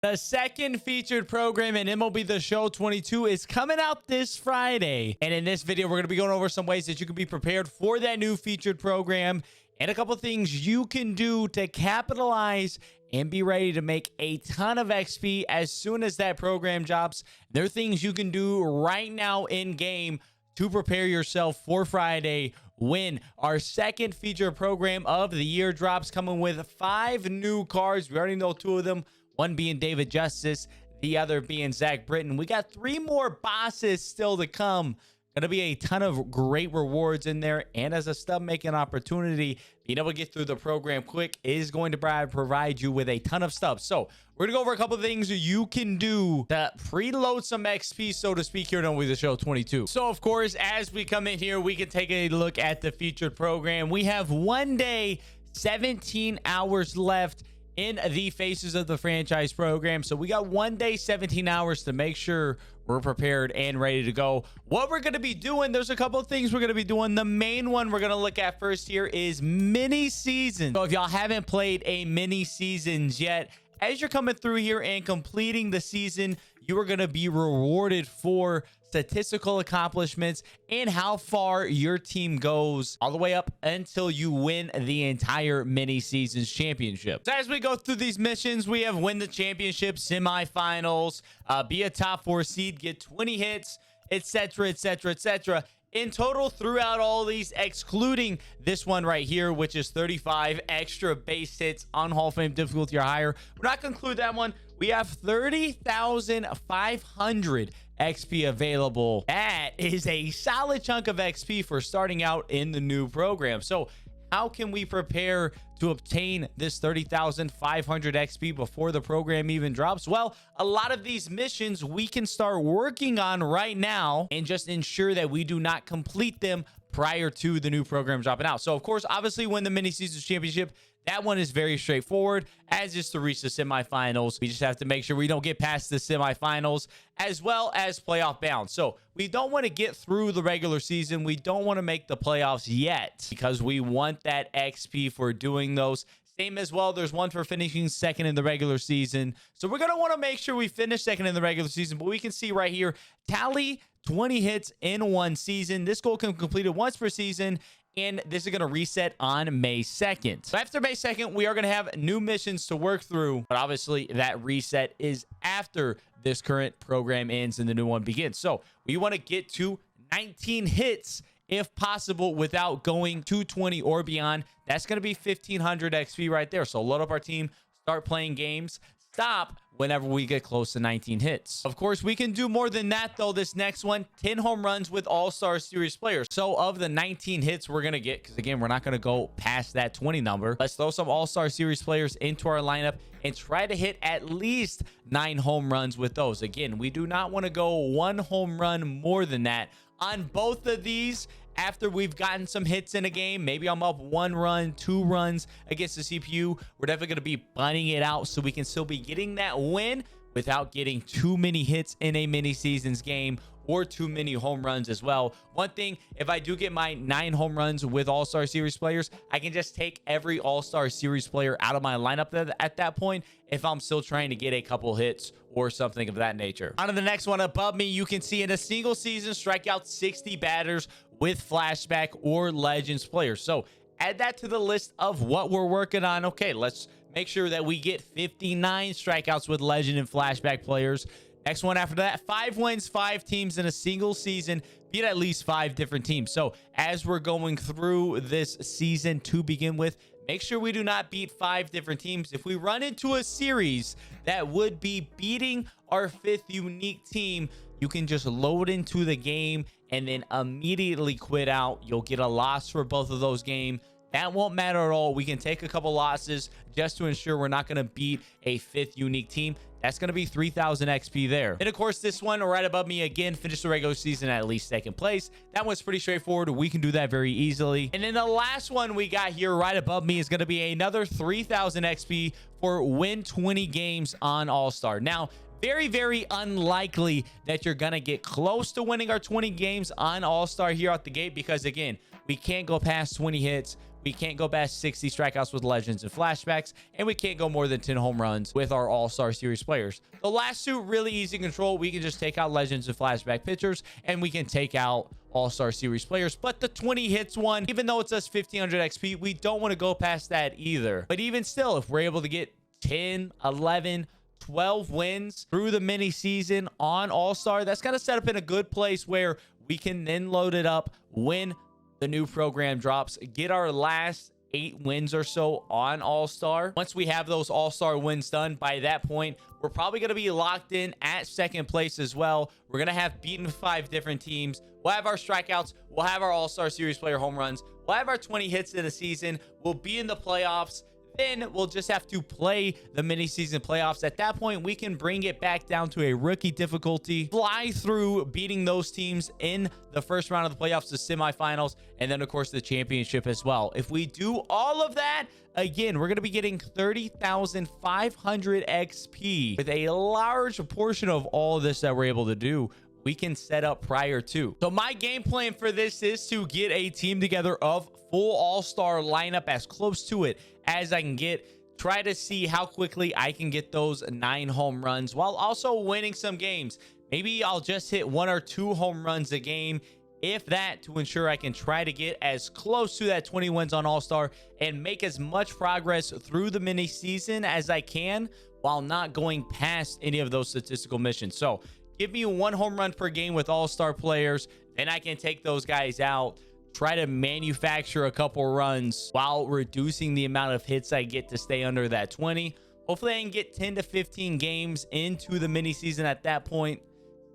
The second featured program in MLB The Show 22 is coming out this Friday. And in this video, we're going to be going over some ways that you can be prepared for that new featured program and a couple things you can do to capitalize and be ready to make a ton of XP as soon as that program drops. There are things you can do right now in game to prepare yourself for Friday when our second featured program of the year drops, coming with 5 new cards. We already know 2 of them. One being David Justice, the other being Zach Britton. We got 3 more bosses still to come. Going to be a ton of great rewards in there. And as a stub making opportunity, being able to get through the program quick is going to provide you with a ton of stubs. So we're going to go over a couple of things you can do to preload some XP, so to speak, here on MLB The Show 22. So, of course, as we come in here, we can take a look at the featured program. We have 1 day, 17 hours left in the Faces of the Franchise program. So we got 1 day, 17 hours to make sure we're prepared and ready to go. What we're going to be doing, there's a couple of things we're going to be doing. The main one we're going to look at first here is mini seasons. So if y'all haven't played a mini seasons yet, as you're coming through here and completing the season, you are going to be rewarded for statistical accomplishments and how far your team goes all the way up until you win the entire mini seasons championship. So as we go through these missions, we have win the championship, semifinals, be a top 4 seed, get 20 hits, etc., etc., etc. In total, throughout all these, excluding this one right here, which is 35 extra base hits on Hall of Fame difficulty or higher, we're not going to include that one. We have 30,500 XP available. That is a solid chunk of XP for starting out in the new program. So how can we prepare to obtain this 30,500 XP before the program even drops? Well, a lot of these missions we can start working on right now and just ensure that we do not complete them prior to the new program dropping out. So, of course, obviously, win the mini seasons championship. That one is very straightforward, as is to reach the semifinals. We just have to make sure we don't get past the semifinals, as well as playoff bound. So we don't want to get through the regular season. We don't want to make the playoffs yet because we want that XP for doing those. Same as well, there's one for finishing second in the regular season. So we're going to want to make sure we finish second in the regular season. But we can see right here, tally 20 hits in 1 season. This goal can be completed once per season, and this is going to reset on May 2nd. So after May 2nd, we are going to have new missions to work through, but obviously that reset is after this current program ends and the new one begins. So we want to get to 19 hits if possible without going 220 or beyond. That's going to be 1,500 XP right there. So load up our team, start playing games, stop whenever we get close to 19 hits. Of course, we can do more than that, though. This next one, 10 home runs with All-Star Series players. So of the 19 hits we're going to get, because again, we're not going to go past that 20 number, let's throw some All-Star Series players into our lineup and try to hit at least 9 home runs with those. Again, we do not want to go 1 home run more than that on both of these. After we've gotten some hits in a game, maybe I'm up 1 run, 2 runs against the CPU, we're definitely going to be bunting it out so we can still be getting that win without getting too many hits in a mini seasons game or too many home runs as well. One thing, if I do get my 9 home runs with All-Star Series players, I can just take every All-Star Series player out of my lineup at that point if I'm still trying to get a couple hits or something of that nature. On to the next one above me, you can see in a single season, strike out 60 batters with flashback or legends players. So add that to the list of what we're working on. Okay, let's make sure that we get 59 strikeouts with legend and flashback players. Next one after that, 5 wins, 5 teams in a single season, beat at least 5 different teams. So as we're going through this season to begin with, make sure we do not beat 5 different teams. If we run into a series that would be beating our 5th unique team, you can just load into the game and then immediately quit out. You'll get a loss for both of those games. That won't matter at all. We can take a couple losses just to ensure we're not going to beat a 5th unique team. That's going to be 3,000 XP there. And of course, this one right above me again, finish the regular season at least 2nd place. That one's pretty straightforward. We can do that very easily. And then the last one we got here right above me is going to be another 3,000 XP for win 20 games on All-Star. Now, very, very unlikely that you're going to get close to winning our 20 games on All-Star here out the gate because, again, we can't go past 20 hits. We can't go past 60 strikeouts with legends and flashbacks, and we can't go more than 10 home runs with our All-Star Series players. The last two, really easy to control. We can just take out legends and flashback pitchers, and we can take out All-Star Series players. But the 20 hits one, even though it's us 1500 XP, we don't want to go past that either. But even still, if we're able to get 10, 11, 12 wins through the mini season on All-Star, that's going to set up in a good place where we can then load it up when the new program drops, get our last 8 wins or so on All-Star. Once we have those All-Star wins done, by that point, we're probably going to be locked in at second place as well. We're going to have beaten 5 different teams. We'll have our strikeouts. We'll have our All-Star Series player home runs. We'll have our 20 hits in a season. We'll be in the playoffs. Then we'll just have to play the mini season playoffs. At that point, we can bring it back down to a rookie difficulty, fly through beating those teams in the first round of the playoffs, the semifinals, and then of course the championship as well. If we do all of that, again, we're going to be getting 30,500 XP. With a large portion of all of this that we're able to do, we can set up prior to. So my game plan for this is to get a team together of full All-Star lineup, as close to it as I can get. Try to see how quickly I can get those 9 home runs while also winning some games. Maybe I'll just hit 1 or 2 home runs a game, if that, to ensure I can try to get as close to that 20 wins on All-Star and make as much progress through the mini season as I can while not going past any of those statistical missions. So give me 1 home run per game with All-Star players, then I can take those guys out, try to manufacture a couple runs while reducing the amount of hits I get to stay under that 20. Hopefully I can get 10 to 15 games into the mini season at that point.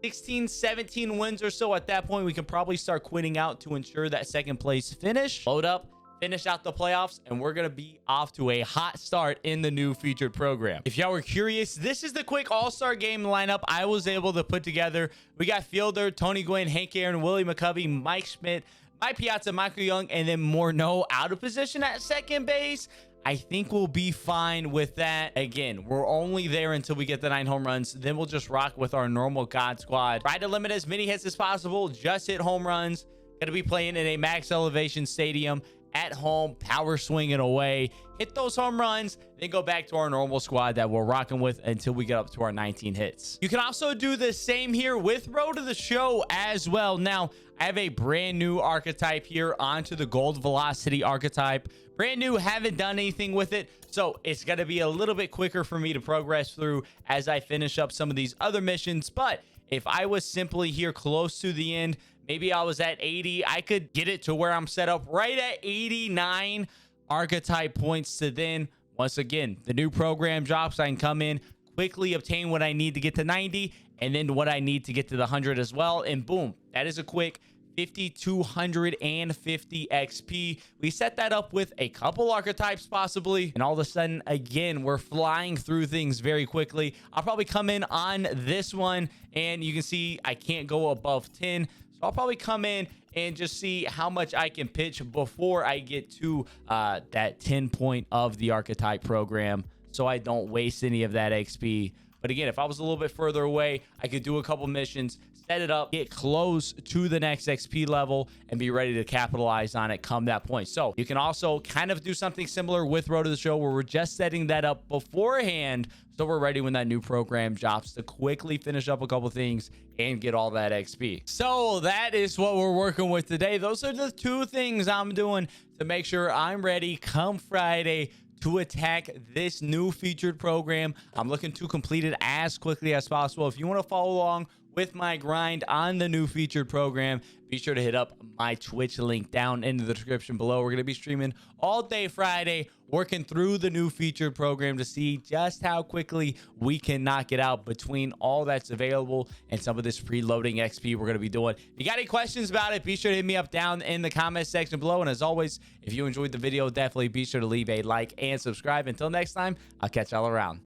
16, 17 wins or so at that point, we can probably start quitting out to ensure that second place finish. Load up, finish out the playoffs, and we're going to be off to a hot start in the new featured program. If y'all were curious, this is the quick All-Star game lineup I was able to put together. We got Fielder, Tony Gwynn, Hank Aaron, Willie McCovey, Mike Schmidt, Mike Piazza, Michael Young, and then Morneau out of position at second base. I think we'll be fine with that. Again, we're only there until we get the 9 home runs. Then we'll just rock with our normal God squad. Try to limit as many hits as possible. Just hit home runs. Going to be playing in a max elevation stadium at home, power swinging away. Hit those home runs, then go back to our normal squad that we're rocking with until we get up to our 19 hits. You can also do the same here with Road to the Show as well. Now, I have a brand new archetype here onto the Gold Velocity archetype. Brand new, haven't done anything with it, so it's going to be a little bit quicker for me to progress through as I finish up some of these other missions. But if I was simply here close to the end, maybe I was at 80, I could get it to where I'm set up right at 89 archetype points to then, once again, the new program drops. I can come in, quickly obtain what I need to get to 90, and then what I need to get to the 100 as well. And boom, that is a quick 5,250 XP. We set that up with a couple archetypes possibly, and all of a sudden, again, we're flying through things very quickly. I'll probably come in on this one, and you can see I can't go above 10. So I'll probably come in and just see how much I can pitch before I get to that 10 point of the archetype program, so I don't waste any of that XP. But again, if I was a little bit further away, I could do a couple missions, set it up, get close to the next XP level, and be ready to capitalize on it come that point. So you can also kind of do something similar with Road to the Show, where we're just setting that up beforehand, so we're ready when that new program drops to quickly finish up a couple things and get all that XP. So that is what we're working with today. Those are the 2 things I'm doing to make sure I'm ready come Friday to attack this new featured program. I'm looking to complete it as quickly as possible. If you want to follow along with my grind on the new featured program, be sure to hit up my Twitch link down in the description below. We're going to be streaming all day Friday, working through the new featured program to see just how quickly we can knock it out between all that's available and some of this preloading XP we're going to be doing. If you got any questions about it, be sure to hit me up down in the comment section below. And as always, if you enjoyed the video, definitely be sure to leave a like and subscribe. Until next time, I'll catch y'all around.